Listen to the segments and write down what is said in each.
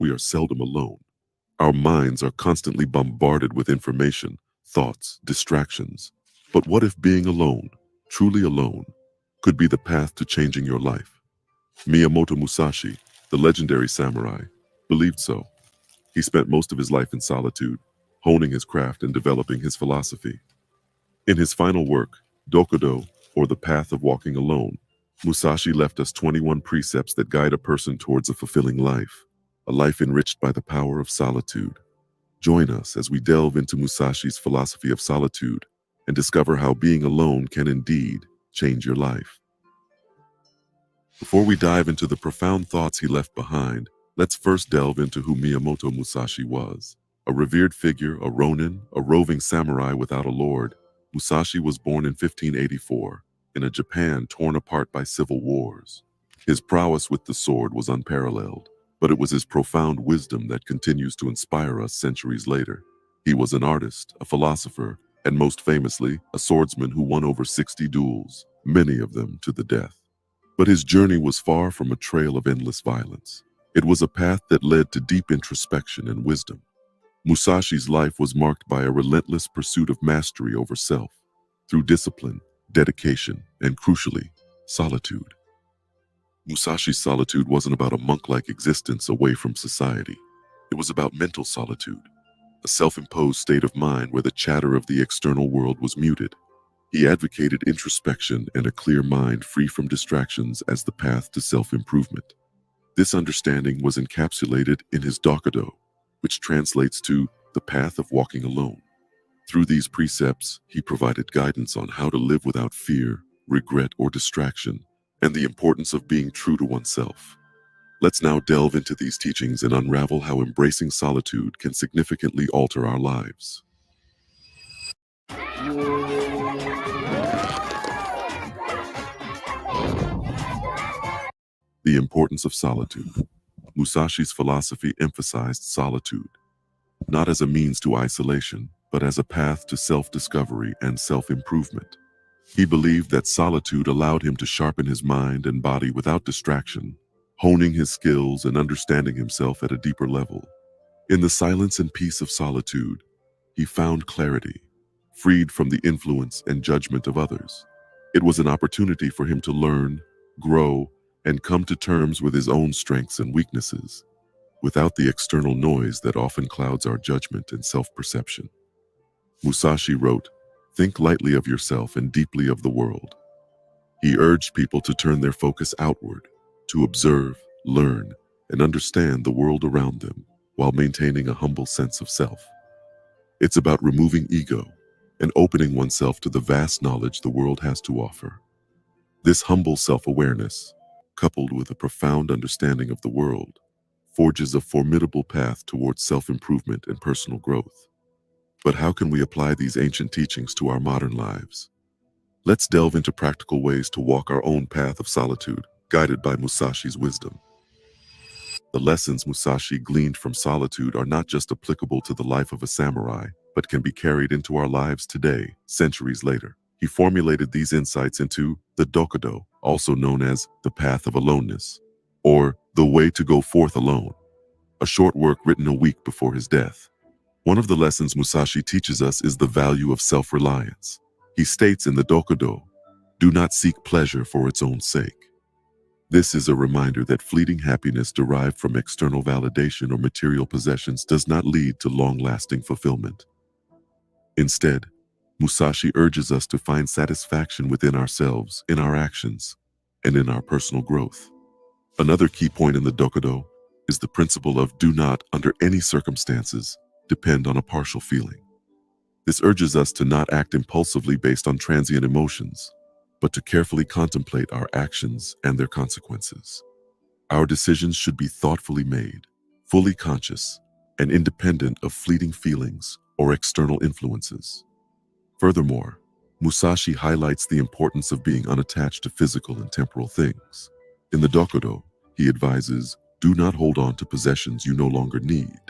we are seldom alone. Our minds are constantly bombarded with information, thoughts, distractions. But what if being alone, truly alone, could be the path to changing your life? Miyamoto Musashi, the legendary samurai, believed so. He spent most of his life in solitude, honing his craft and developing his philosophy. In his final work, Dokudo, or The Path of Walking Alone, Musashi left us 21 precepts that guide a person towards a fulfilling life, a life enriched by the power of solitude. Join us as we delve into Musashi's philosophy of solitude and discover how being alone can indeed change your life. Before we dive into the profound thoughts he left behind, let's first delve into who Miyamoto Musashi was. A revered figure, a ronin, a roving samurai without a lord, Musashi was born in 1584 in a Japan torn apart by civil wars. His prowess with the sword was unparalleled, but it was his profound wisdom that continues to inspire us centuries later. He was an artist, a philosopher, and most famously, a swordsman who won over 60 duels, many of them to the death. But his journey was far from a trail of endless violence. It was a path that led to deep introspection and wisdom. Musashi's life was marked by a relentless pursuit of mastery over self, through discipline, dedication, and crucially, solitude. Musashi's solitude wasn't about a monk-like existence away from society. It was about mental solitude, a self-imposed state of mind where the chatter of the external world was muted. He advocated introspection and a clear mind free from distractions as the path to self-improvement. This understanding was encapsulated in his Dokudo, which translates to the path of walking alone. Through these precepts, he provided guidance on how to live without fear, regret, or distraction, and the importance of being true to oneself. Let's now delve into these teachings and unravel how embracing solitude can significantly alter our lives. The importance of solitude. Musashi's philosophy emphasized solitude, not as a means to isolation, but as a path to self-discovery and self-improvement. He believed that solitude allowed him to sharpen his mind and body without distraction, honing his skills and understanding himself at a deeper level. In the silence and peace of solitude, he found clarity, freed from the influence and judgment of others. It was an opportunity for him to learn, grow, and come to terms with his own strengths and weaknesses, without the external noise that often clouds our judgment and self-perception. Musashi wrote, "Think lightly of yourself and deeply of the world." He urged people to turn their focus outward, to observe, learn, and understand the world around them while maintaining a humble sense of self. It's about removing ego and opening oneself to the vast knowledge the world has to offer. This humble self-awareness, coupled with a profound understanding of the world, forges a formidable path towards self-improvement and personal growth. But how can we apply these ancient teachings to our modern lives? Let's delve into practical ways to walk our own path of solitude, guided by Musashi's wisdom. The lessons Musashi gleaned from solitude are not just applicable to the life of a samurai, but can be carried into our lives today, centuries later. He formulated these insights into the Dokudo, also known as the Path of Aloneness, or the Way to Go Forth Alone, a short work written a week before his death. One of the lessons Musashi teaches us is the value of self-reliance. He states in the Dokudo, "Do not seek pleasure for its own sake." This is a reminder that fleeting happiness derived from external validation or material possessions does not lead to long-lasting fulfillment. Instead, Musashi urges us to find satisfaction within ourselves, in our actions, and in our personal growth. Another key point in the Dokudo is the principle of do not, under any circumstances, depend on a partial feeling. This urges us to not act impulsively based on transient emotions, but to carefully contemplate our actions and their consequences. Our decisions should be thoughtfully made, fully conscious, and independent of fleeting feelings or external influences. Furthermore, Musashi highlights the importance of being unattached to physical and temporal things. In the Dokudo, he advises, do not hold on to possessions you no longer need.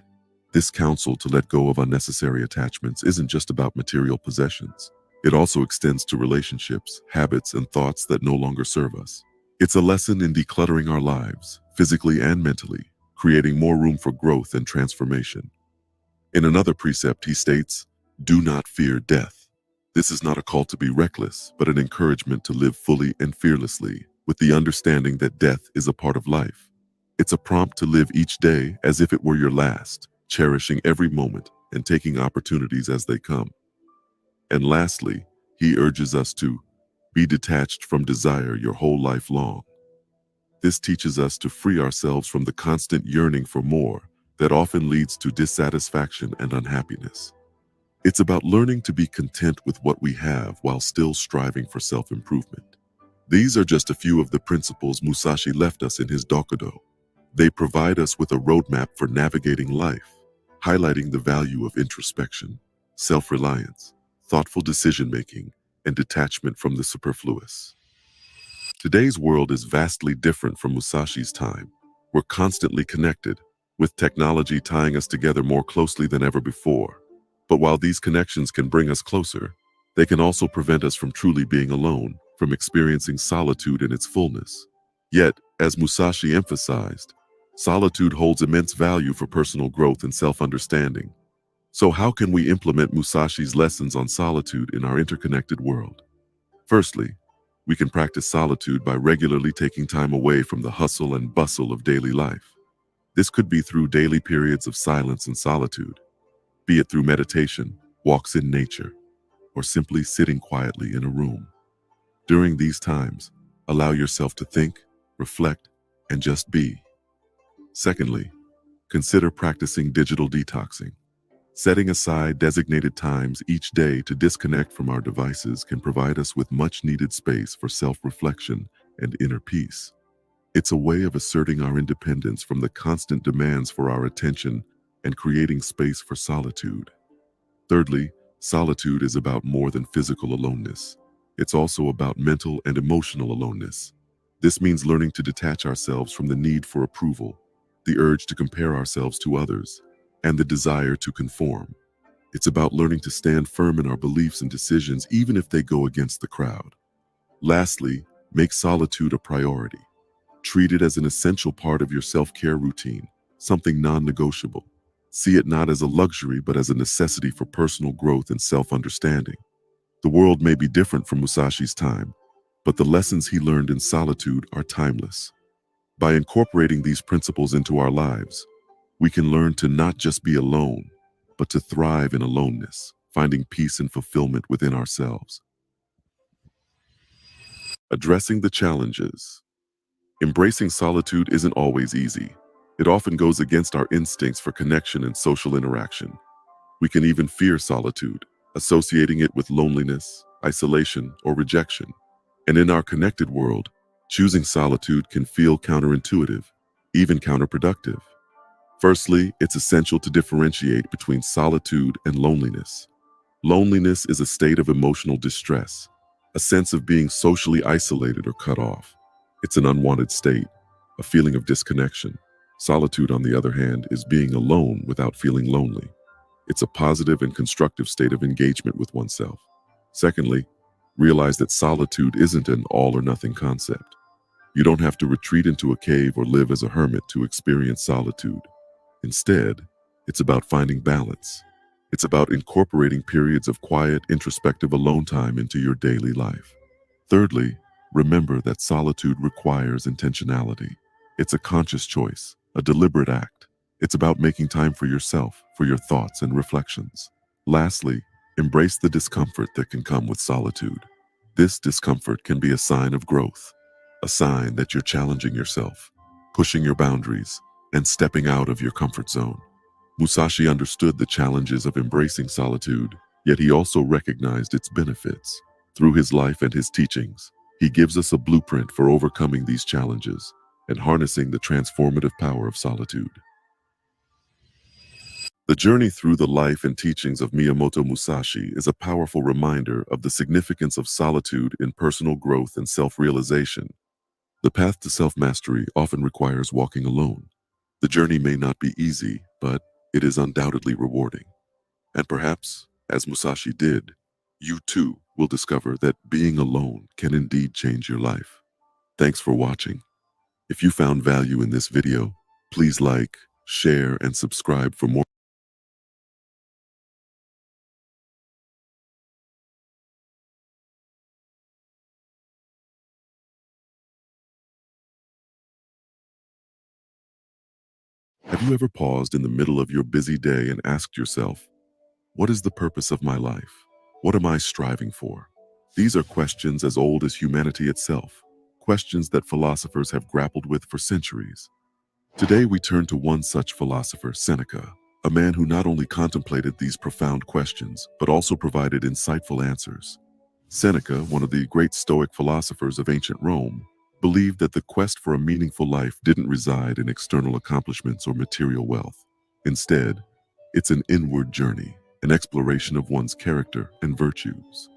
This counsel to let go of unnecessary attachments isn't just about material possessions. It also extends to relationships, habits, and thoughts that no longer serve us. It's a lesson in decluttering our lives, physically and mentally, creating more room for growth and transformation. In another precept, he states, "Do not fear death." This is not a call to be reckless, but an encouragement to live fully and fearlessly, with the understanding that death is a part of life. It's a prompt to live each day as if it were your last, cherishing every moment and taking opportunities as they come. And lastly, he urges us to be detached from desire your whole life long. This teaches us to free ourselves from the constant yearning for more that often leads to dissatisfaction and unhappiness. It's about learning to be content with what we have while still striving for self-improvement. These are just a few of the principles Musashi left us in his Dokudo. They provide us with a roadmap for navigating life, highlighting the value of introspection, self-reliance, thoughtful decision-making, and detachment from the superfluous. Today's world is vastly different from Musashi's time. We're constantly connected, with technology tying us together more closely than ever before. But while these connections can bring us closer, they can also prevent us from truly being alone, from experiencing solitude in its fullness. Yet, as Musashi emphasized, solitude holds immense value for personal growth and self-understanding. So how can we implement Musashi's lessons on solitude in our interconnected world? Firstly, we can practice solitude by regularly taking time away from the hustle and bustle of daily life. This could be through daily periods of silence and solitude, be it through meditation, walks in nature, or simply sitting quietly in a room. During these times, allow yourself to think, reflect, and just be. Secondly, consider practicing digital detoxing. Setting aside designated times each day to disconnect from our devices can provide us with much-needed space for self-reflection and inner peace. It's a way of asserting our independence from the constant demands for our attention and creating space for solitude. Thirdly, solitude is about more than physical aloneness. It's also about mental and emotional aloneness. This means learning to detach ourselves from the need for approval, the urge to compare ourselves to others, and the desire to conform. It's about learning to stand firm in our beliefs and decisions even if they go against the crowd. Lastly, make solitude a priority. Treat it as an essential part of your self-care routine, something non-negotiable. See it not as a luxury, but as a necessity for personal growth and self-understanding. The world may be different from Musashi's time, but the lessons he learned in solitude are timeless. By incorporating these principles into our lives, we can learn to not just be alone, but to thrive in aloneness, finding peace and fulfillment within ourselves. Addressing the challenges. Embracing solitude isn't always easy. It often goes against our instincts for connection and social interaction. We can even fear solitude, associating it with loneliness, isolation, or rejection. And in our connected world, choosing solitude can feel counterintuitive, even counterproductive. Firstly, it's essential to differentiate between solitude and loneliness. Loneliness is a state of emotional distress, a sense of being socially isolated or cut off. It's an unwanted state, a feeling of disconnection. Solitude, on the other hand, is being alone without feeling lonely. It's a positive and constructive state of engagement with oneself. Secondly, realize that solitude isn't an all or nothing concept. You don't have to retreat into a cave or live as a hermit to experience solitude. Instead, it's about finding balance. It's about incorporating periods of quiet, introspective alone time into your daily life. Thirdly, remember that solitude requires intentionality. It's a conscious choice, a deliberate act. It's about making time for yourself, for your thoughts and reflections. Lastly, embrace the discomfort that can come with solitude. This discomfort can be a sign of growth, a sign that you're challenging yourself, pushing your boundaries, and stepping out of your comfort zone. Musashi understood the challenges of embracing solitude, yet he also recognized its benefits. Through his life and his teachings, he gives us a blueprint for overcoming these challenges and harnessing the transformative power of solitude. The journey through the life and teachings of Miyamoto Musashi is a powerful reminder of the significance of solitude in personal growth and self-realization. The path to self-mastery often requires walking alone. The journey may not be easy, but it is undoubtedly rewarding. And perhaps, as Musashi did, you too will discover that being alone can indeed change your life. Thanks for watching. If you found value in this video, Please like, share, and subscribe for more. Have you ever paused in the middle of your busy day and asked yourself, what is the purpose of my life? What am I striving for? These are questions as old as humanity itself, questions that philosophers have grappled with for centuries. Today we turn to one such philosopher, Seneca, a man who not only contemplated these profound questions, but also provided insightful answers. Seneca, one of the great Stoic philosophers of ancient Rome, believed that the quest for a meaningful life didn't reside in external accomplishments or material wealth. Instead, it's an inward journey, an exploration of one's character and virtues.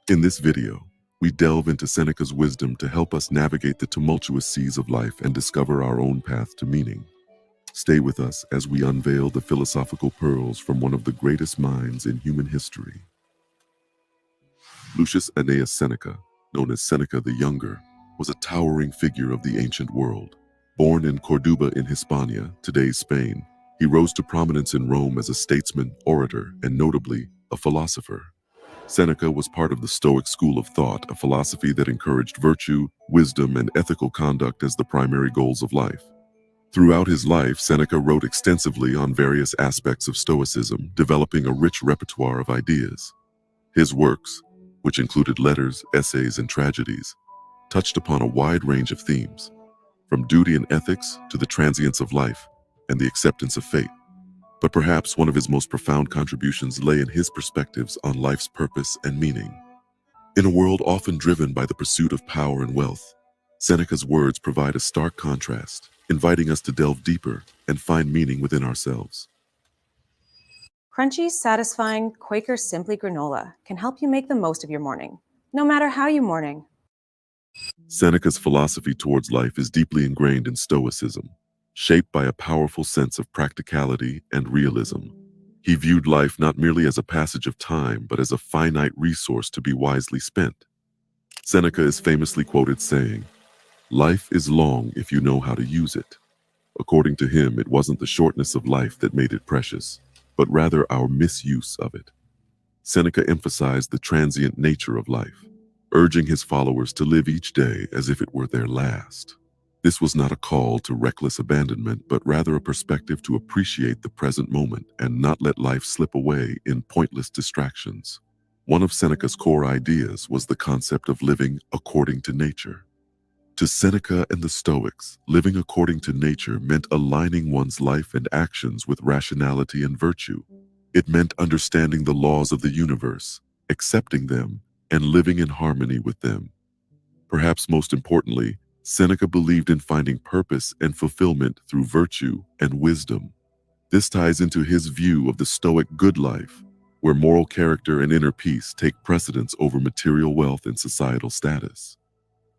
In this video, we delve into Seneca's wisdom to help us navigate the tumultuous seas of life and discover our own path to meaning. Stay with us as we unveil the philosophical pearls from one of the greatest minds in human history. Lucius Annaeus Seneca, known as Seneca the Younger, was a towering figure of the ancient world. Born in Corduba in Hispania, today's Spain, he rose to prominence in Rome as a statesman, orator, and notably, a philosopher. Seneca was part of the Stoic school of thought, a philosophy that encouraged virtue, wisdom, and ethical conduct as the primary goals of life. Throughout his life, Seneca wrote extensively on various aspects of Stoicism, developing a rich repertoire of ideas. His works, which included letters, essays, and tragedies, touched upon a wide range of themes, from duty and ethics to the transience of life and the acceptance of fate. But perhaps one of his most profound contributions lay in his perspectives on life's purpose and meaning. In a world often driven by the pursuit of power and wealth, Seneca's words provide a stark contrast, inviting us to delve deeper and find meaning within ourselves. Crunchy, satisfying Quaker Simply granola can help you make the most of your morning, no matter how you morning. Seneca's philosophy towards life is deeply ingrained in Stoicism, shaped by a powerful sense of practicality and realism. He viewed life not merely as a passage of time, but as a finite resource to be wisely spent. Seneca is famously quoted saying, "Life is long if you know how to use it." According to him, it wasn't the shortness of life that made it precious, but rather our misuse of it. Seneca emphasized the transient nature of life, urging his followers to live each day as if it were their last. This was not a call to reckless abandonment, but rather a perspective to appreciate the present moment and not let life slip away in pointless distractions. One of Seneca's core ideas was the concept of living according to nature. To Seneca and the Stoics, living according to nature meant aligning one's life and actions with rationality and virtue. It meant understanding the laws of the universe, accepting them, and living in harmony with them. Perhaps most importantly, Seneca believed in finding purpose and fulfillment through virtue and wisdom. This ties into his view of the Stoic good life, where moral character and inner peace take precedence over material wealth and societal status.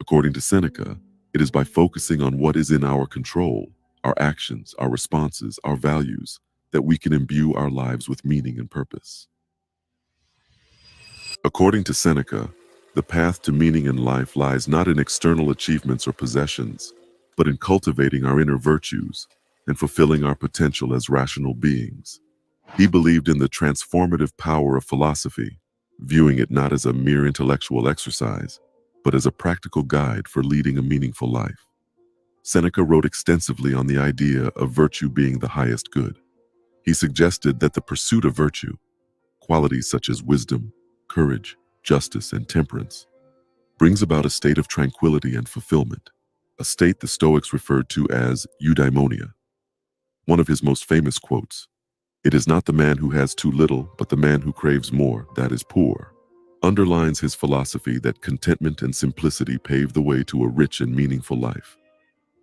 According to Seneca, it is by focusing on what is in our control, our actions, our responses, our values, that we can imbue our lives with meaning and purpose. According to Seneca, the path to meaning in life lies not in external achievements or possessions, but in cultivating our inner virtues and fulfilling our potential as rational beings. He believed in the transformative power of philosophy, viewing it not as a mere intellectual exercise, but as a practical guide for leading a meaningful life. Seneca wrote extensively on the idea of virtue being the highest good. He suggested that the pursuit of virtue, qualities such as wisdom, courage, justice, and temperance, brings about a state of tranquility and fulfillment, a state the Stoics referred to as eudaimonia. One of his most famous quotes, "It is not the man who has too little, but the man who craves more, that is poor," underlines his philosophy that contentment and simplicity pave the way to a rich and meaningful life.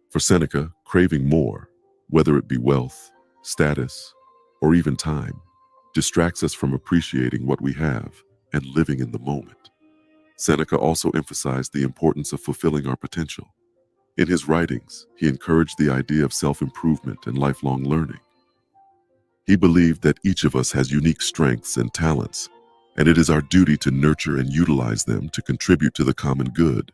For Seneca, craving more, whether it be wealth, status, or even time, distracts us from appreciating what we have and living in the moment. Seneca also emphasized the importance of fulfilling our potential. In his writings, he encouraged the idea of self-improvement and lifelong learning. He believed that each of us has unique strengths and talents, and it is our duty to nurture and utilize them to contribute to the common good.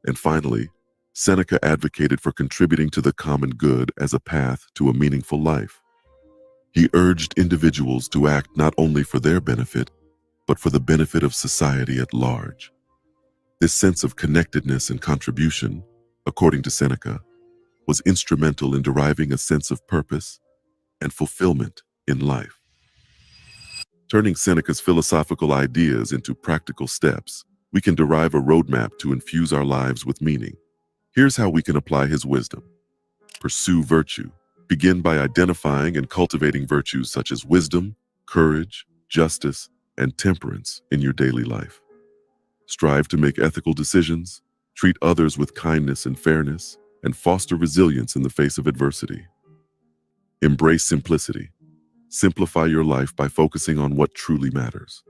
And finally, Seneca advocated for contributing to the common good as a path to a meaningful life. He urged individuals to act not only for their benefit, but for the benefit of society at large. This sense of connectedness and contribution, according to Seneca, was instrumental in deriving a sense of purpose and fulfillment in life. Turning Seneca's philosophical ideas into practical steps, we can derive a roadmap to infuse our lives with meaning. Here's how we can apply his wisdom. Pursue virtue. Begin by identifying and cultivating virtues such as wisdom, courage, justice, and temperance in your daily life. Strive to make ethical decisions, treat others with kindness and fairness, and foster resilience in the face of adversity. Embrace simplicity. Simplify your life by focusing on what truly matters.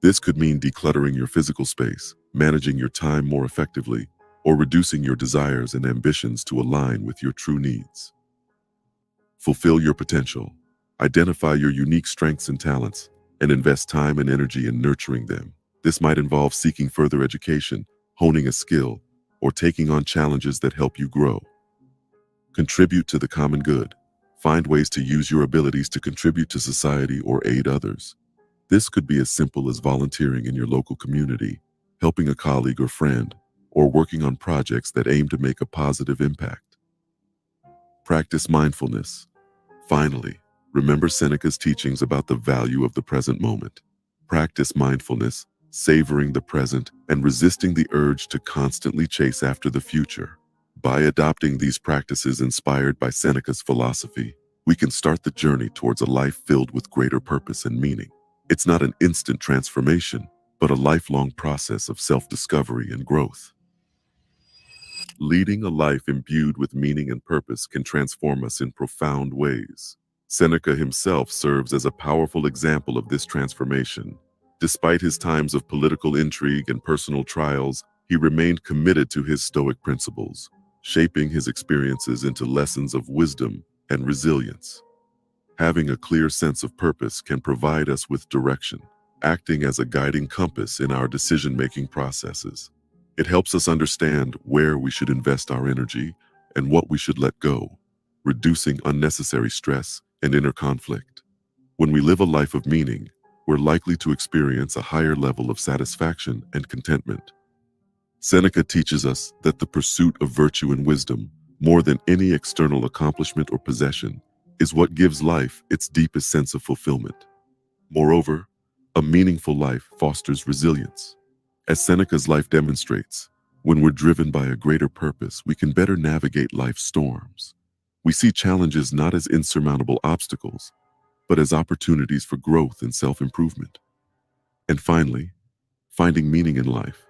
This could mean decluttering your physical space, managing your time more effectively, or reducing your desires and ambitions to align with your true needs. Fulfill your potential. Identify your unique strengths and talents, and invest time and energy in nurturing them. This might involve seeking further education, honing a skill, or taking on challenges that help you grow. Contribute to the common good. Find ways to use your abilities to contribute to society or aid others. This could be as simple as volunteering in your local community, helping a colleague or friend, or working on projects that aim to make a positive impact. Practice mindfulness. Finally, remember Seneca's teachings about the value of the present moment. Practice mindfulness, savoring the present, and resisting the urge to constantly chase after the future. By adopting these practices inspired by Seneca's philosophy, we can start the journey towards a life filled with greater purpose and meaning. It's not an instant transformation, but a lifelong process of self-discovery and growth. Leading a life imbued with meaning and purpose can transform us in profound ways. Seneca himself serves as a powerful example of this transformation. Despite his times of political intrigue and personal trials, he remained committed to his Stoic principles, shaping his experiences into lessons of wisdom and resilience. Having a clear sense of purpose can provide us with direction, acting as a guiding compass in our decision-making processes. It helps us understand where we should invest our energy and what we should let go, reducing unnecessary stress and inner conflict. When we live a life of meaning, we're likely to experience a higher level of satisfaction and contentment. Seneca teaches us that the pursuit of virtue and wisdom, more than any external accomplishment or possession, is what gives life its deepest sense of fulfillment. Moreover, a meaningful life fosters resilience. As Seneca's life demonstrates, when we're driven by a greater purpose, we can better navigate life's storms. We see challenges not as insurmountable obstacles, but as opportunities for growth and self-improvement. And finally, finding meaning in life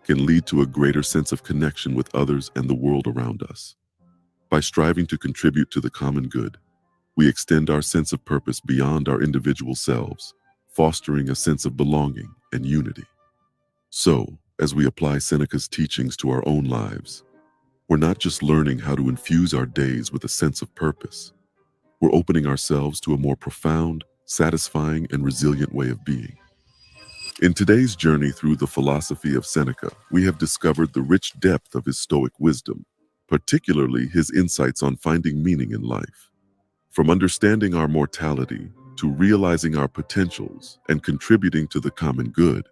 can lead to a greater sense of connection with others and the world around us. By striving to contribute to the common good, we extend our sense of purpose beyond our individual selves, fostering a sense of belonging and unity. So, as we apply Seneca's teachings to our own lives, we're not just learning how to infuse our days with a sense of purpose. We're opening ourselves to a more profound, satisfying, and resilient way of being. In today's journey through the philosophy of Seneca, we have discovered the rich depth of his Stoic wisdom, particularly his insights on finding meaning in life. From understanding our mortality to realizing our potentials and contributing to the common good,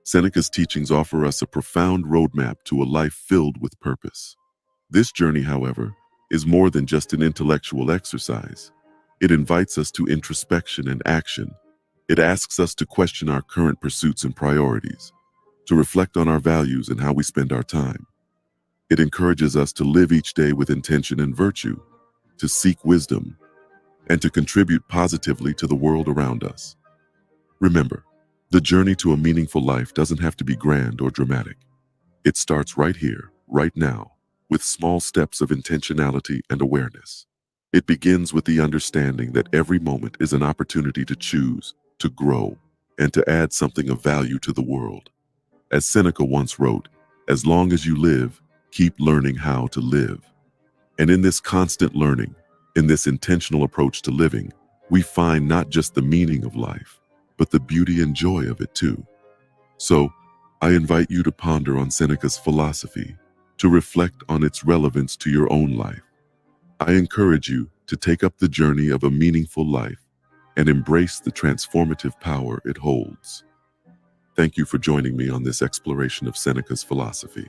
Seneca's teachings offer us a profound roadmap to a life filled with purpose. This journey, however, is more than just an intellectual exercise. It invites us to introspection and action. It asks us to question our current pursuits and priorities, to reflect on our values and how we spend our time. It encourages us to live each day with intention and virtue, to seek wisdom, and to contribute positively to the world around us. Remember, the journey to a meaningful life doesn't have to be grand or dramatic. It starts right here, right now, with small steps of intentionality and awareness. It begins with the understanding that every moment is an opportunity to choose, to grow, and to add something of value to the world. As Seneca once wrote, "As long as you live, keep learning how to live." And in this constant learning, in this intentional approach to living, we find not just the meaning of life, but the beauty and joy of it too. So, I invite you to ponder on Seneca's philosophy, to reflect on its relevance to your own life. I encourage you to take up the journey of a meaningful life and embrace the transformative power it holds. Thank you for joining me on this exploration of Seneca's philosophy.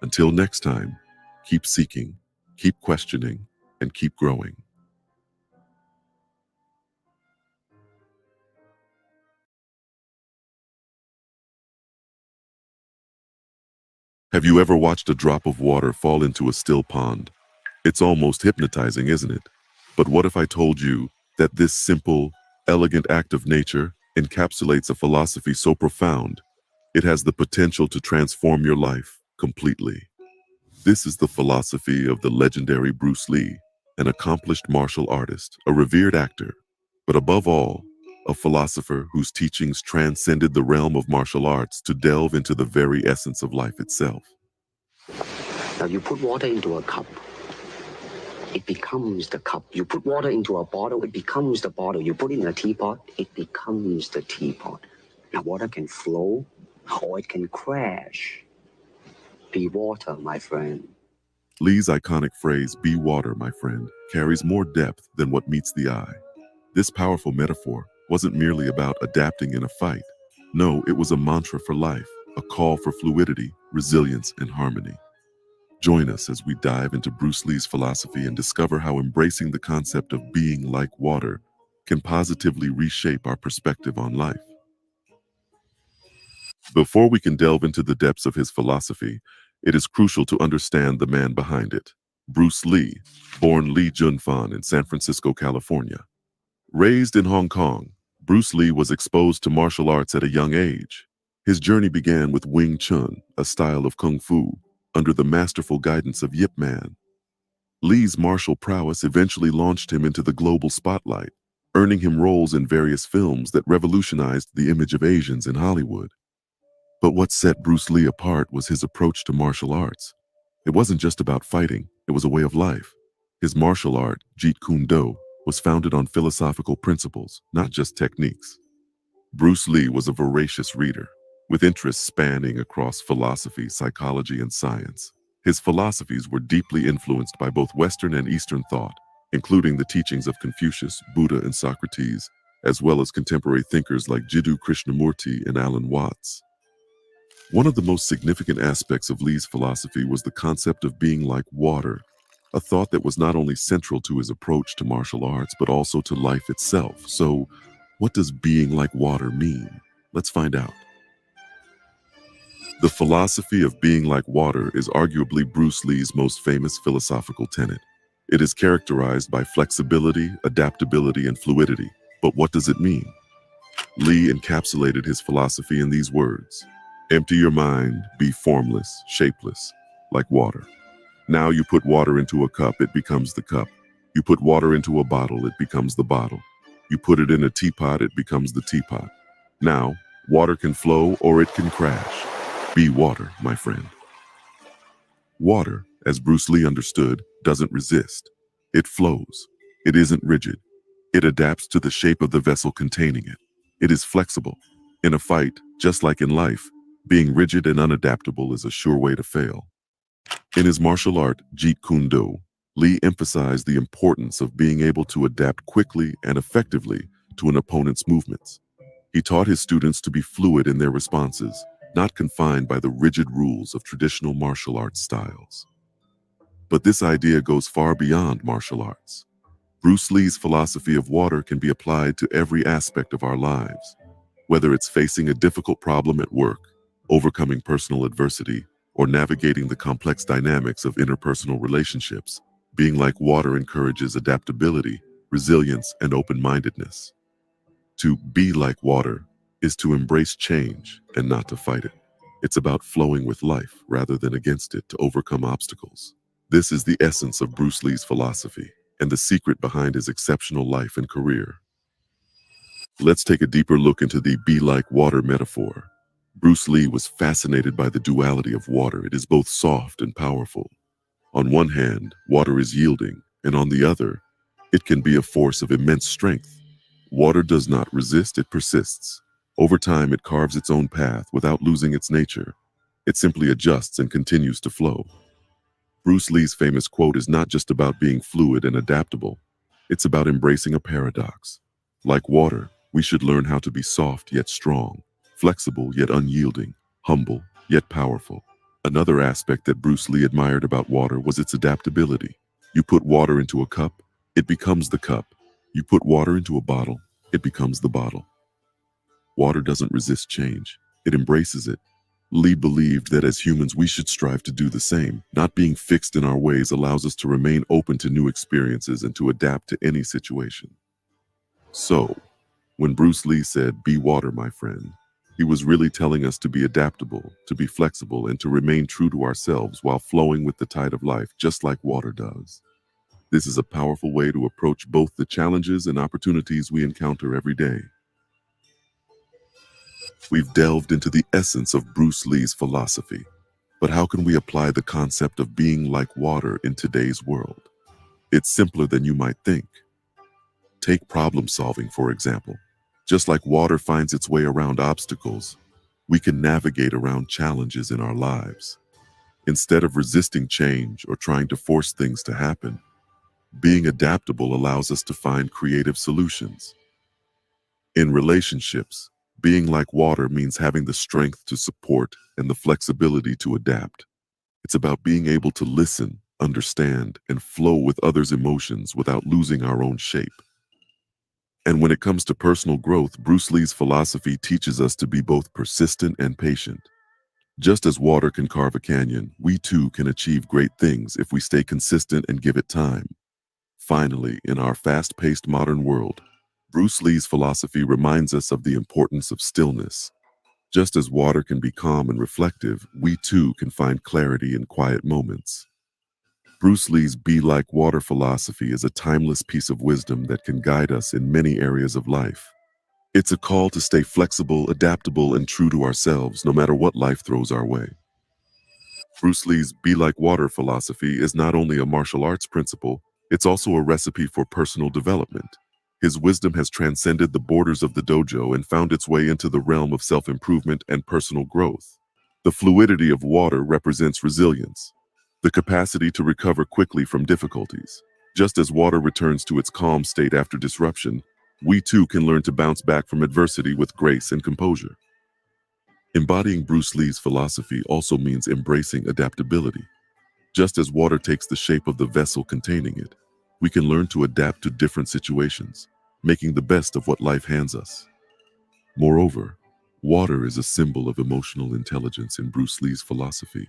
Until next time, keep seeking, keep questioning, and keep growing. Have you ever watched a drop of water fall into a still pond? It's almost hypnotizing, isn't it? But what if I told you that this simple, elegant act of nature encapsulates a philosophy so profound, it has the potential to transform your life completely? This is the philosophy of the legendary Bruce Lee, an accomplished martial artist, a revered actor, but above all, a philosopher whose teachings transcended the realm of martial arts to delve into the very essence of life itself. Now you put water into a cup, it becomes the cup. You put water into a bottle, it becomes the bottle. You put it in a teapot, it becomes the teapot. Now water can flow or it can crash. Be water, my friend. Lee's iconic phrase, "Be water, my friend," carries more depth than what meets the eye. This powerful metaphor wasn't merely about adapting in a fight. No, it was a mantra for life, a call for fluidity, resilience, and harmony. Join us as we dive into Bruce Lee's philosophy and discover how embracing the concept of being like water can positively reshape our perspective on life. Before we can delve into the depths of his philosophy, it is crucial to understand the man behind it. Bruce Lee, born Lee Junfan in San Francisco, California. Raised in Hong Kong, Bruce Lee was exposed to martial arts at a young age. His journey began with Wing Chun, a style of kung fu, under the masterful guidance of Yip Man. Lee's martial prowess eventually launched him into the global spotlight, earning him roles in various films that revolutionized the image of Asians in Hollywood. But what set Bruce Lee apart was his approach to martial arts. It wasn't just about fighting, it was a way of life. His martial art, Jeet Kune Do, was founded on philosophical principles, not just techniques. Bruce Lee was a voracious reader, with interests spanning across philosophy, psychology, and science. His philosophies were deeply influenced by both Western and Eastern thought, including the teachings of Confucius, Buddha, and Socrates, as well as contemporary thinkers like Jiddu Krishnamurti and Alan Watts. One of the most significant aspects of Lee's philosophy was the concept of being like water, a thought that was not only central to his approach to martial arts, but also to life itself. So, what does being like water mean? Let's find out. The philosophy of being like water is arguably Bruce Lee's most famous philosophical tenet. It is characterized by flexibility, adaptability, and fluidity. But what does it mean? Lee encapsulated his philosophy in these words: empty your mind, be formless, shapeless, like water. Now you put water into a cup, it becomes the cup. You put water into a bottle, it becomes the bottle. You put it in a teapot, it becomes the teapot. Now, water can flow or it can crash. Be water, my friend. Water, as Bruce Lee understood, doesn't resist. It flows. It isn't rigid. It adapts to the shape of the vessel containing it. It is flexible. In a fight, just like in life, being rigid and unadaptable is a sure way to fail. In his martial art, Jeet Kune Do, Lee emphasized the importance of being able to adapt quickly and effectively to an opponent's movements. He taught his students to be fluid in their responses, not confined by the rigid rules of traditional martial arts styles. But this idea goes far beyond martial arts. Bruce Lee's philosophy of water can be applied to every aspect of our lives, whether it's facing a difficult problem at work, overcoming personal adversity, or navigating the complex dynamics of interpersonal relationships. Being like water encourages adaptability, resilience, and open-mindedness. To be like water is to embrace change and not to fight it. It's about flowing with life rather than against it to overcome obstacles. This is the essence of Bruce Lee's philosophy and the secret behind his exceptional life and career. Let's take a deeper look into the be like water metaphor. Bruce Lee was fascinated by the duality of water. It is both soft and powerful. On one hand, water is yielding, and on the other, it can be a force of immense strength. Water does not resist, it persists. Over time, it carves its own path without losing its nature. It simply adjusts and continues to flow. Bruce Lee's famous quote is not just about being fluid and adaptable, it's about embracing a paradox. Like water, we should learn how to be soft yet strong, flexible yet unyielding, humble yet powerful. Another aspect that Bruce Lee admired about water was its adaptability. You put water into a cup, it becomes the cup. You put water into a bottle, it becomes the bottle. Water doesn't resist change, it embraces it. Lee believed that as humans we should strive to do the same. Not being fixed in our ways allows us to remain open to new experiences and to adapt to any situation. So, when Bruce Lee said, "Be water, my friend," he was really telling us to be adaptable, to be flexible, and to remain true to ourselves while flowing with the tide of life, just like water does. This is a powerful way to approach both the challenges and opportunities we encounter every day. We've delved into the essence of Bruce Lee's philosophy, but how can we apply the concept of being like water in today's world? It's simpler than you might think. Take problem solving, for example. Just like water finds its way around obstacles, we can navigate around challenges in our lives. Instead of resisting change or trying to force things to happen, being adaptable allows us to find creative solutions. In relationships, being like water means having the strength to support and the flexibility to adapt. It's about being able to listen, understand, and flow with others' emotions without losing our own shape. And when it comes to personal growth, Bruce Lee's philosophy teaches us to be both persistent and patient. Just as water can carve a canyon, we too can achieve great things if we stay consistent and give it time. Finally, in our fast-paced modern world, Bruce Lee's philosophy reminds us of the importance of stillness. Just as water can be calm and reflective, we too can find clarity in quiet moments. Bruce Lee's Be Like Water philosophy is a timeless piece of wisdom that can guide us in many areas of life. It's a call to stay flexible, adaptable, and true to ourselves no matter what life throws our way. Bruce Lee's Be Like Water philosophy is not only a martial arts principle, it's also a recipe for personal development. His wisdom has transcended the borders of the dojo and found its way into the realm of self-improvement and personal growth. The fluidity of water represents resilience, the capacity to recover quickly from difficulties. Just as water returns to its calm state after disruption, we too can learn to bounce back from adversity with grace and composure. Embodying Bruce Lee's philosophy also means embracing adaptability. Just as water takes the shape of the vessel containing it, we can learn to adapt to different situations, making the best of what life hands us. Moreover, water is a symbol of emotional intelligence in Bruce Lee's philosophy.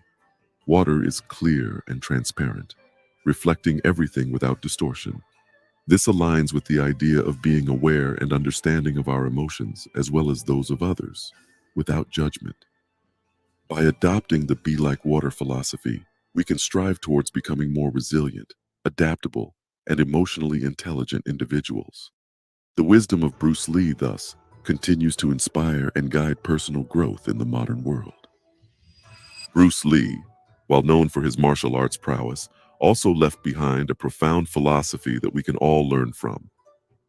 Water is clear and transparent, reflecting everything without distortion. This aligns with the idea of being aware and understanding of our emotions as well as those of others, without judgment. By adopting the Be Like Water philosophy, we can strive towards becoming more resilient, adaptable, and emotionally intelligent individuals. The wisdom of Bruce Lee, thus, continues to inspire and guide personal growth in the modern world. Bruce Lee, while known for his martial arts prowess, also left behind a profound philosophy that we can all learn from.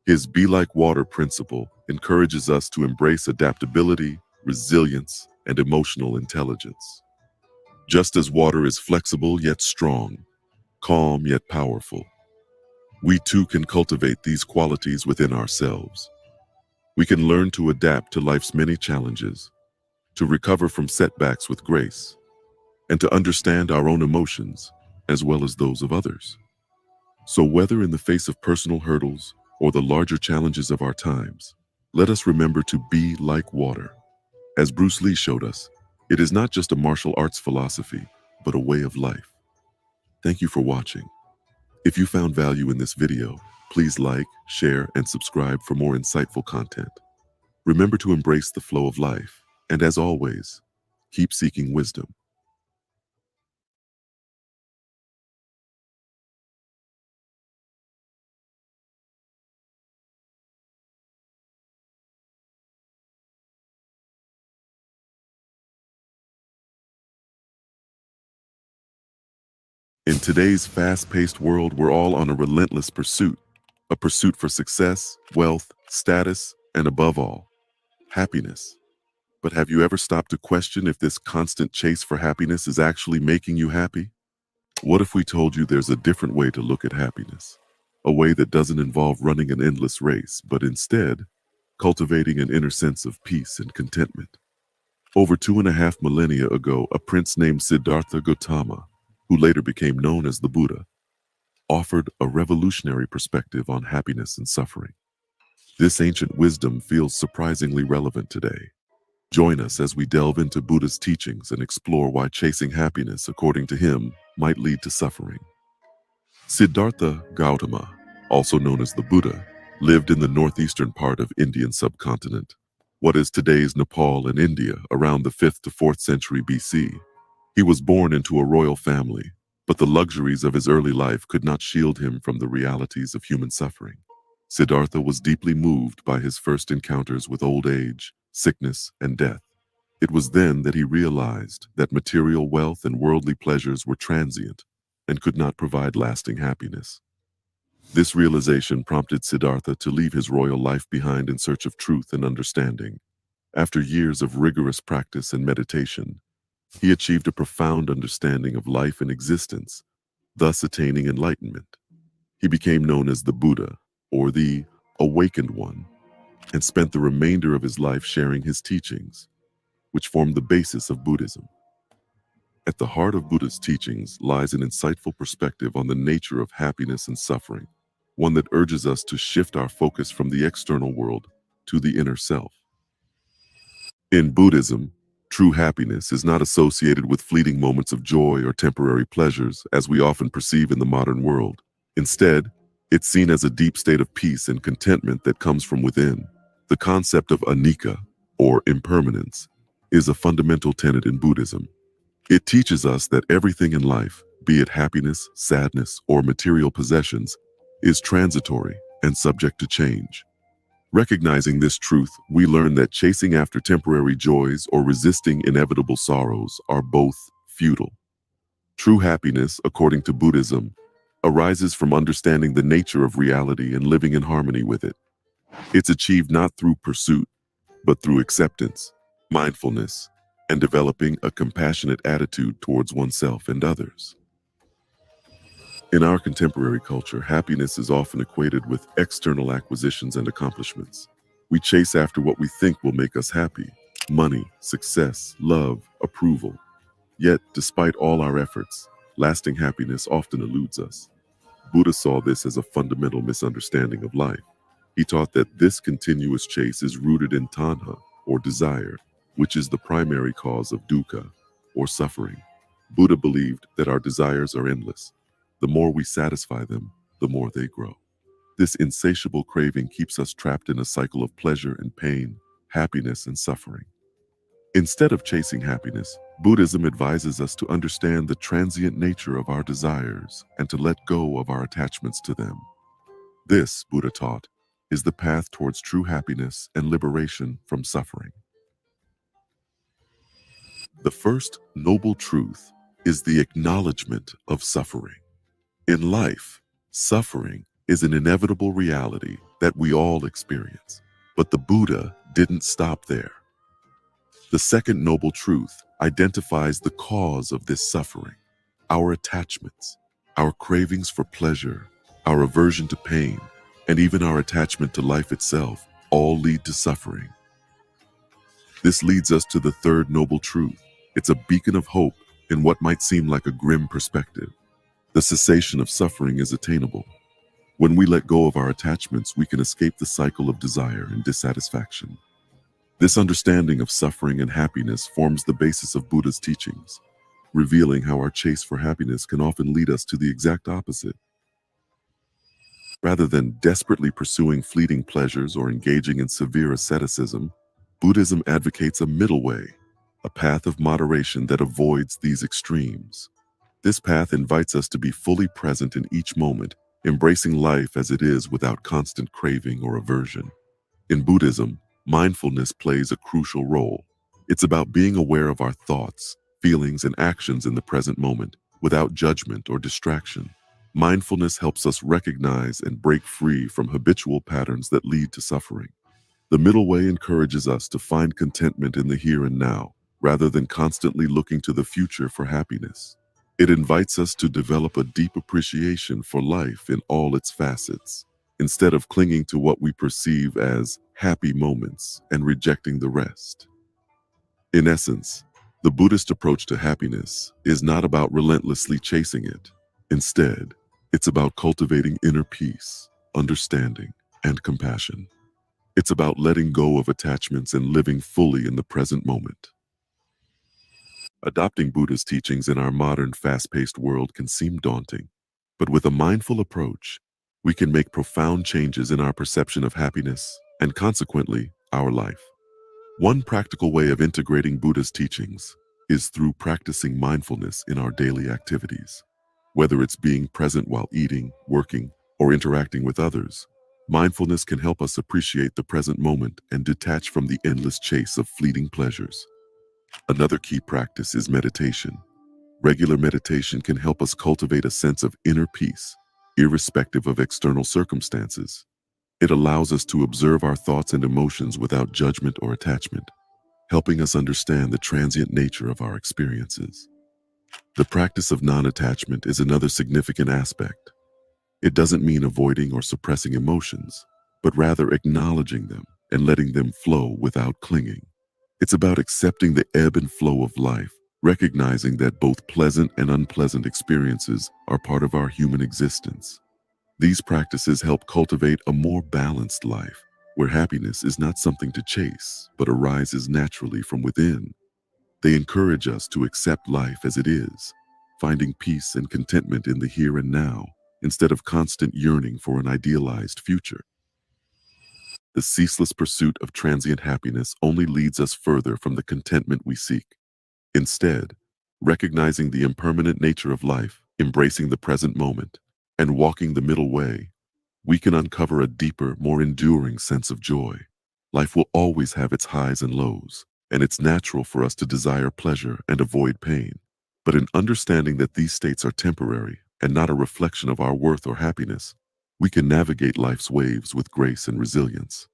His Be Like Water principle encourages us to embrace adaptability, resilience, and emotional intelligence. Just as water is flexible yet strong, calm yet powerful, we too can cultivate these qualities within ourselves. We can learn to adapt to life's many challenges, to recover from setbacks with grace, and to understand our own emotions as well as those of others. So whether in the face of personal hurdles or the larger challenges of our times, let us remember to be like water. As Bruce Lee showed us, it is not just a martial arts philosophy, but a way of life. Thank you for watching. If you found value in this video, please like, share, and subscribe for more insightful content. Remember to embrace the flow of life, and as always, keep seeking wisdom. In today's fast-paced world, we're all on a relentless pursuit. A pursuit for success, wealth, status, and above all, happiness. But have you ever stopped to question if this constant chase for happiness is actually making you happy? What if we told you there's a different way to look at happiness? A way that doesn't involve running an endless race, but instead, cultivating an inner sense of peace and contentment. Over 2.5 millennia ago, a prince named Siddhartha Gautama, who later became known as the Buddha, offered a revolutionary perspective on happiness and suffering. This ancient wisdom feels surprisingly relevant today. Join us as we delve into Buddha's teachings and explore why chasing happiness, according to him, might lead to suffering. Siddhartha Gautama, also known as the Buddha, lived in the northeastern part of Indian subcontinent, what is today's Nepal and India, around the 5th to 4th century BC. He was born into a royal family, but the luxuries of his early life could not shield him from the realities of human suffering. Siddhartha was deeply moved by his first encounters with old age, sickness, and death. It was then that he realized that material wealth and worldly pleasures were transient and could not provide lasting happiness. This realization prompted Siddhartha to leave his royal life behind in search of truth and understanding. After years of rigorous practice and meditation, he achieved a profound understanding of life and existence, thus attaining enlightenment. He became known as the Buddha, or the Awakened One, and spent the remainder of his life sharing his teachings, which formed the basis of Buddhism. At the heart of Buddha's teachings lies an insightful perspective on the nature of happiness and suffering, one that urges us to shift our focus from the external world to the inner self. In Buddhism, true happiness is not associated with fleeting moments of joy or temporary pleasures, as we often perceive in the modern world. Instead, it's seen as a deep state of peace and contentment that comes from within. The concept of anicca, or impermanence, is a fundamental tenet in Buddhism. It teaches us that everything in life, be it happiness, sadness, or material possessions, is transitory and subject to change. Recognizing this truth, we learn that chasing after temporary joys or resisting inevitable sorrows are both futile. True happiness, according to Buddhism, arises from understanding the nature of reality and living in harmony with it. It's achieved not through pursuit, but through acceptance, mindfulness, and developing a compassionate attitude towards oneself and others. In our contemporary culture, happiness is often equated with external acquisitions and accomplishments. We chase after what we think will make us happy: money, success, love, approval. Yet, despite all our efforts, lasting happiness often eludes us. Buddha saw this as a fundamental misunderstanding of life. He taught that this continuous chase is rooted in tanha, or desire, which is the primary cause of dukkha, or suffering. Buddha believed that our desires are endless. The more we satisfy them, the more they grow. This insatiable craving keeps us trapped in a cycle of pleasure and pain, happiness and suffering. Instead of chasing happiness, Buddhism advises us to understand the transient nature of our desires and to let go of our attachments to them. This, Buddha taught, is the path towards true happiness and liberation from suffering. The first noble truth is the acknowledgement of suffering. In life, suffering is an inevitable reality that we all experience, but the Buddha didn't stop there. The second noble truth identifies the cause of this suffering: our attachments, our cravings for pleasure, our aversion to pain, and even our attachment to life itself all lead to suffering. This leads us to the third noble truth. It's a beacon of hope in what might seem like a grim perspective. The cessation of suffering is attainable. When we let go of our attachments, we can escape the cycle of desire and dissatisfaction. This understanding of suffering and happiness forms the basis of Buddha's teachings, revealing how our chase for happiness can often lead us to the exact opposite. Rather than desperately pursuing fleeting pleasures or engaging in severe asceticism, Buddhism advocates a middle way, a path of moderation that avoids these extremes. This path invites us to be fully present in each moment, embracing life as it is without constant craving or aversion. In Buddhism, mindfulness plays a crucial role. It's about being aware of our thoughts, feelings, and actions in the present moment, without judgment or distraction. Mindfulness helps us recognize and break free from habitual patterns that lead to suffering. The middle way encourages us to find contentment in the here and now, rather than constantly looking to the future for happiness. It invites us to develop a deep appreciation for life in all its facets, instead of clinging to what we perceive as happy moments and rejecting the rest. In essence, the Buddhist approach to happiness is not about relentlessly chasing it. Instead, it's about cultivating inner peace, understanding, and compassion. It's about letting go of attachments and living fully in the present moment. Adopting Buddha's teachings in our modern, fast-paced world can seem daunting, but with a mindful approach, we can make profound changes in our perception of happiness and, consequently, our life. One practical way of integrating Buddha's teachings is through practicing mindfulness in our daily activities. Whether it's being present while eating, working, or interacting with others, mindfulness can help us appreciate the present moment and detach from the endless chase of fleeting pleasures. Another key practice is meditation. Regular meditation can help us cultivate a sense of inner peace, irrespective of external circumstances. It allows us to observe our thoughts and emotions without judgment or attachment, helping us understand the transient nature of our experiences. The practice of non-attachment is another significant aspect. It doesn't mean avoiding or suppressing emotions, but rather acknowledging them and letting them flow without clinging. It's about accepting the ebb and flow of life, recognizing that both pleasant and unpleasant experiences are part of our human existence. These practices help cultivate a more balanced life, where happiness is not something to chase, but arises naturally from within. They encourage us to accept life as it is, finding peace and contentment in the here and now, instead of constant yearning for an idealized future. The ceaseless pursuit of transient happiness only leads us further from the contentment we seek. Instead, recognizing the impermanent nature of life, embracing the present moment, and walking the middle way, we can uncover a deeper, more enduring sense of joy. Life will always have its highs and lows, and it's natural for us to desire pleasure and avoid pain. But in understanding that these states are temporary and not a reflection of our worth or happiness, we can navigate life's waves with grace and resilience.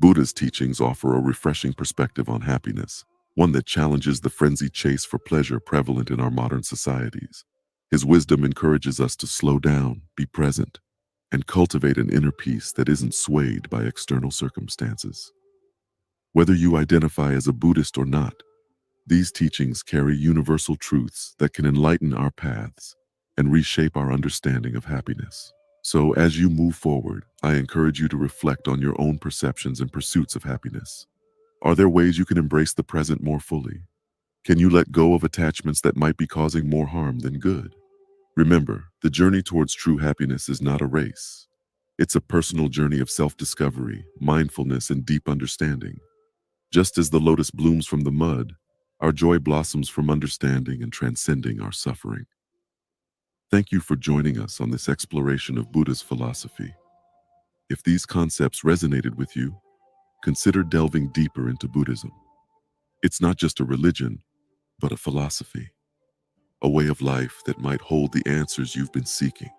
Buddha's teachings offer a refreshing perspective on happiness, one that challenges the frenzied chase for pleasure prevalent in our modern societies. His wisdom encourages us to slow down, be present, and cultivate an inner peace that isn't swayed by external circumstances. Whether you identify as a Buddhist or not, these teachings carry universal truths that can enlighten our paths and reshape our understanding of happiness. So, as you move forward, I encourage you to reflect on your own perceptions and pursuits of happiness. Are there ways you can embrace the present more fully? Can you let go of attachments that might be causing more harm than good? Remember, the journey towards true happiness is not a race. It's a personal journey of self-discovery, mindfulness, and deep understanding. Just as the lotus blooms from the mud, our joy blossoms from understanding and transcending our suffering. Thank you for joining us on this exploration of Buddha's philosophy. If these concepts resonated with you, consider delving deeper into Buddhism. It's not just a religion, but a philosophy, a way of life that might hold the answers you've been seeking.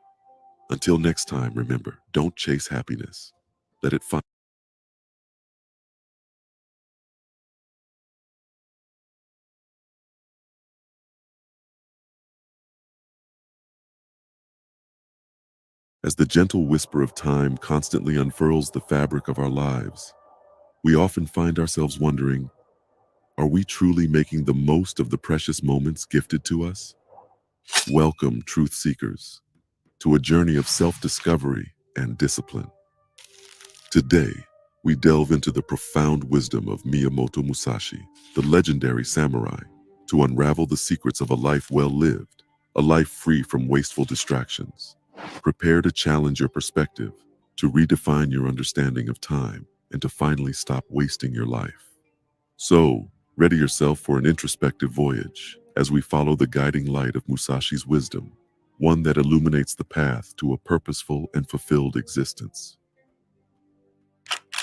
Until next time, remember, don't chase happiness. Let it find. As the gentle whisper of time constantly unfurls the fabric of our lives, we often find ourselves wondering, are we truly making the most of the precious moments gifted to us? Welcome, truth seekers, to a journey of self-discovery and discipline. Today, we delve into the profound wisdom of Miyamoto Musashi, the legendary samurai, to unravel the secrets of a life well lived, a life free from wasteful distractions. Prepare to challenge your perspective, to redefine your understanding of time, and to finally stop wasting your life. So, ready yourself for an introspective voyage as we follow the guiding light of Musashi's wisdom, one that illuminates the path to a purposeful and fulfilled existence.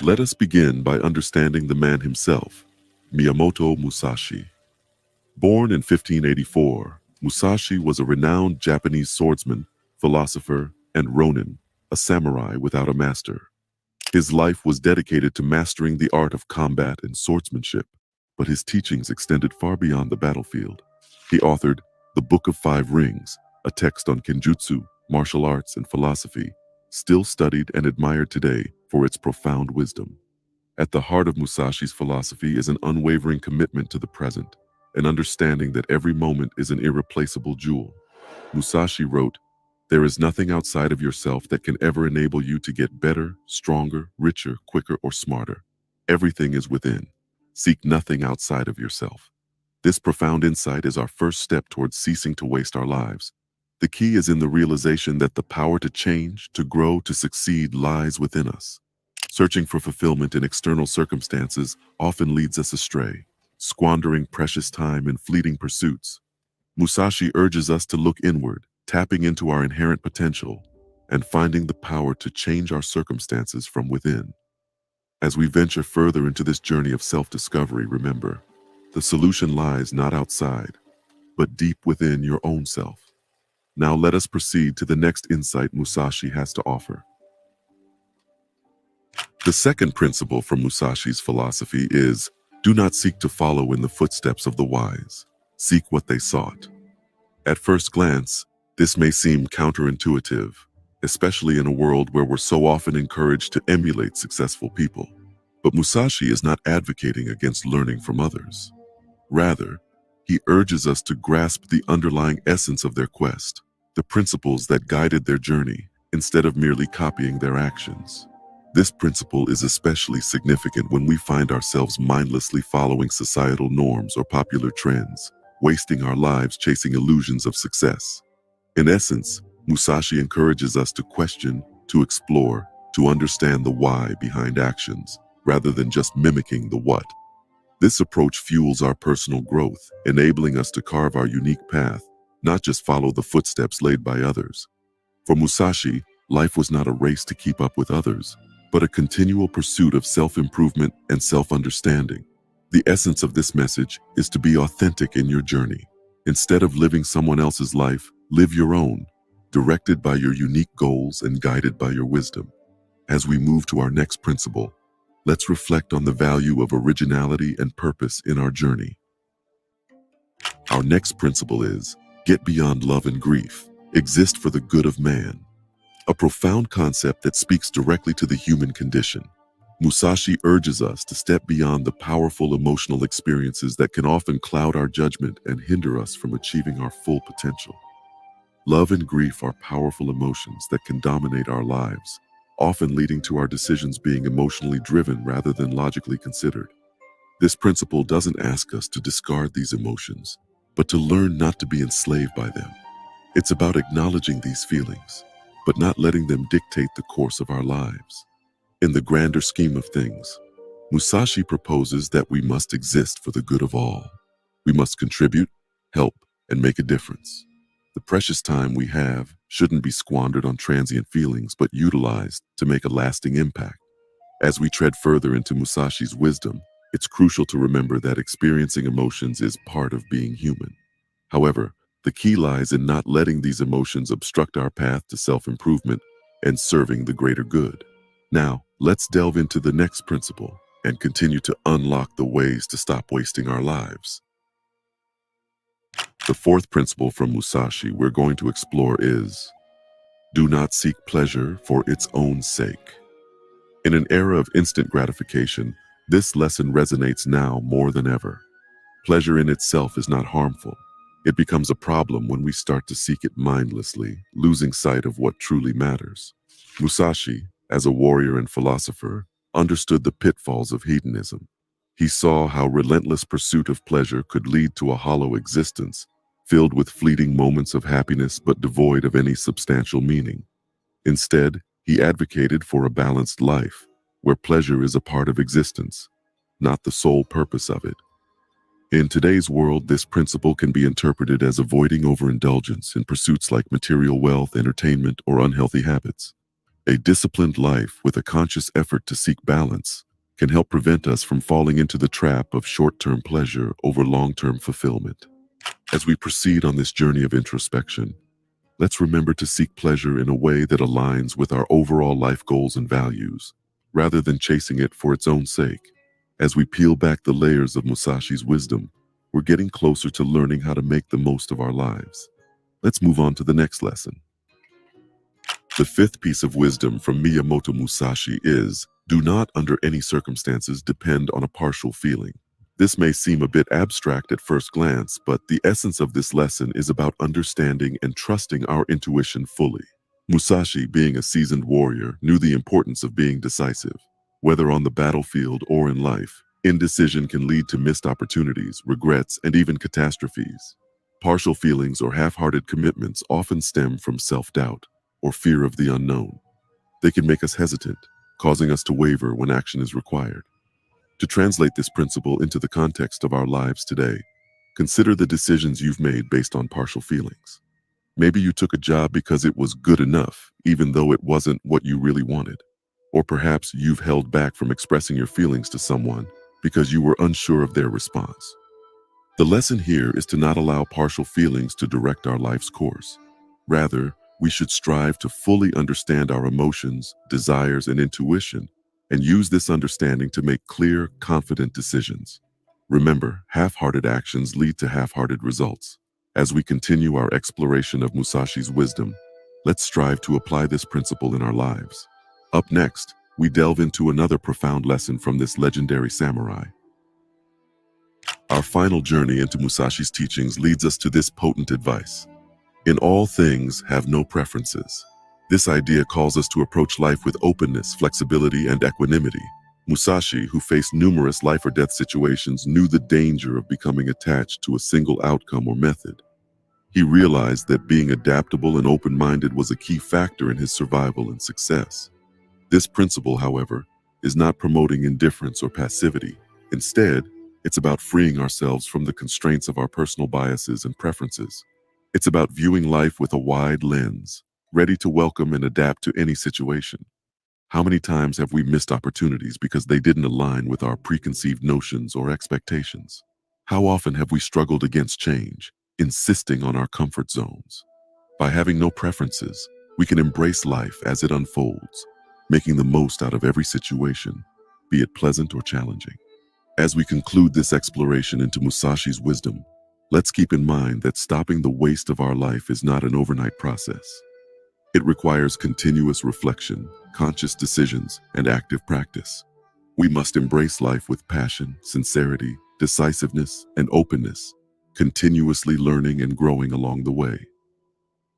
Let us begin by understanding the man himself, Miyamoto Musashi. Born in 1584, Musashi was a renowned Japanese swordsman, philosopher, and ronin, a samurai without a master. His life was dedicated to mastering the art of combat and swordsmanship, but his teachings extended far beyond the battlefield. He authored The Book of Five Rings, a text on kenjutsu, martial arts, and philosophy, still studied and admired today for its profound wisdom. At the heart of Musashi's philosophy is an unwavering commitment to the present, an understanding that every moment is an irreplaceable jewel. Musashi wrote, "There is nothing outside of yourself that can ever enable you to get better, stronger, richer, quicker, or smarter. Everything is within. Seek nothing outside of yourself." This profound insight is our first step towards ceasing to waste our lives. The key is in the realization that the power to change, to grow, to succeed lies within us. Searching for fulfillment in external circumstances often leads us astray, squandering precious time in fleeting pursuits. Musashi urges us to look inward, tapping into our inherent potential, and finding the power to change our circumstances from within. As we venture further into this journey of self-discovery, remember, the solution lies not outside, but deep within your own self. Now let us proceed to the next insight Musashi has to offer. The second principle from Musashi's philosophy is, do not seek to follow in the footsteps of the wise. Seek what they sought. At first glance, this may seem counterintuitive, especially in a world where we're so often encouraged to emulate successful people. But Musashi is not advocating against learning from others. Rather, he urges us to grasp the underlying essence of their quest, the principles that guided their journey, instead of merely copying their actions. This principle is especially significant when we find ourselves mindlessly following societal norms or popular trends, wasting our lives chasing illusions of success. In essence, Musashi encourages us to question, to explore, to understand the why behind actions, rather than just mimicking the what. This approach fuels our personal growth, enabling us to carve our unique path, not just follow the footsteps laid by others. For Musashi, life was not a race to keep up with others, but a continual pursuit of self-improvement and self-understanding. The essence of this message is to be authentic in your journey. Instead of living someone else's life, live your own, directed by your unique goals and guided by your wisdom. As we move to our next principle, let's reflect on the value of originality and purpose in our journey. Our next principle is, get beyond love and grief, exist for the good of man. A profound concept that speaks directly to the human condition. Musashi urges us to step beyond the powerful emotional experiences that can often cloud our judgment and hinder us from achieving our full potential. Love and grief are powerful emotions that can dominate our lives, often leading to our decisions being emotionally driven rather than logically considered. This principle doesn't ask us to discard these emotions, but to learn not to be enslaved by them. It's about acknowledging these feelings, but not letting them dictate the course of our lives. In the grander scheme of things, Musashi proposes that we must exist for the good of all. We must contribute, help, and make a difference. The precious time we have shouldn't be squandered on transient feelings, but utilized to make a lasting impact. As we tread further into Musashi's wisdom, it's crucial to remember that experiencing emotions is part of being human. However, the key lies in not letting these emotions obstruct our path to self-improvement and serving the greater good. Now, let's delve into the next principle and continue to unlock the ways to stop wasting our lives. The fourth principle from Musashi we're going to explore is, do not seek pleasure for its own sake. In an era of instant gratification, this lesson resonates now more than ever. Pleasure in itself is not harmful. It becomes a problem when we start to seek it mindlessly, losing sight of what truly matters. Musashi, as a warrior and philosopher, understood the pitfalls of hedonism. He saw how relentless pursuit of pleasure could lead to a hollow existence, filled with fleeting moments of happiness but devoid of any substantial meaning. Instead, he advocated for a balanced life, where pleasure is a part of existence, not the sole purpose of it. In today's world, this principle can be interpreted as avoiding overindulgence in pursuits like material wealth, entertainment, or unhealthy habits. A disciplined life with a conscious effort to seek balance can help prevent us from falling into the trap of short-term pleasure over long-term fulfillment. As we proceed on this journey of introspection, let's remember to seek pleasure in a way that aligns with our overall life goals and values, rather than chasing it for its own sake. As we peel back the layers of Musashi's wisdom, we're getting closer to learning how to make the most of our lives. Let's move on to the next lesson. The fifth piece of wisdom from Miyamoto Musashi is, do not under any circumstances depend on a partial feeling. This may seem a bit abstract at first glance, but the essence of this lesson is about understanding and trusting our intuition fully. Musashi, being a seasoned warrior, knew the importance of being decisive. Whether on the battlefield or in life, indecision can lead to missed opportunities, regrets, and even catastrophes. Partial feelings or half-hearted commitments often stem from self-doubt or fear of the unknown. They can make us hesitant, causing us to waver when action is required. To translate this principle into the context of our lives today, consider the decisions you've made based on partial feelings. Maybe you took a job because it was good enough, even though it wasn't what you really wanted. Or perhaps you've held back from expressing your feelings to someone because you were unsure of their response. The lesson here is to not allow partial feelings to direct our life's course. Rather, we should strive to fully understand our emotions, desires, and intuition, and use this understanding to make clear, confident decisions. Remember, half-hearted actions lead to half-hearted results. As we continue our exploration of Musashi's wisdom, let's strive to apply this principle in our lives. Up next, we delve into another profound lesson from this legendary samurai. Our final journey into Musashi's teachings leads us to this potent advice. In all things, have no preferences. This idea calls us to approach life with openness, flexibility, and equanimity. Musashi, who faced numerous life or death situations, knew the danger of becoming attached to a single outcome or method. He realized that being adaptable and open-minded was a key factor in his survival and success. This principle, however, is not promoting indifference or passivity. Instead, it's about freeing ourselves from the constraints of our personal biases and preferences. It's about viewing life with a wide lens, ready to welcome and adapt to any situation. How many times have we missed opportunities because they didn't align with our preconceived notions or expectations? How often have we struggled against change, insisting on our comfort zones? By having no preferences, we can embrace life as it unfolds, making the most out of every situation, be it pleasant or challenging. As we conclude this exploration into Musashi's wisdom, let's keep in mind that stopping the waste of our life is not an overnight process. It requires continuous reflection, conscious decisions, and active practice. We must embrace life with passion, sincerity, decisiveness, and openness, continuously learning and growing along the way.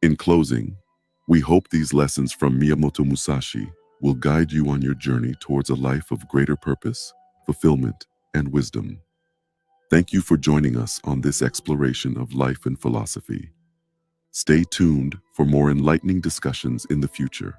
In closing, we hope these lessons from Miyamoto Musashi will guide you on your journey towards a life of greater purpose, fulfillment, and wisdom. Thank you for joining us on this exploration of life and philosophy. Stay tuned for more enlightening discussions in the future.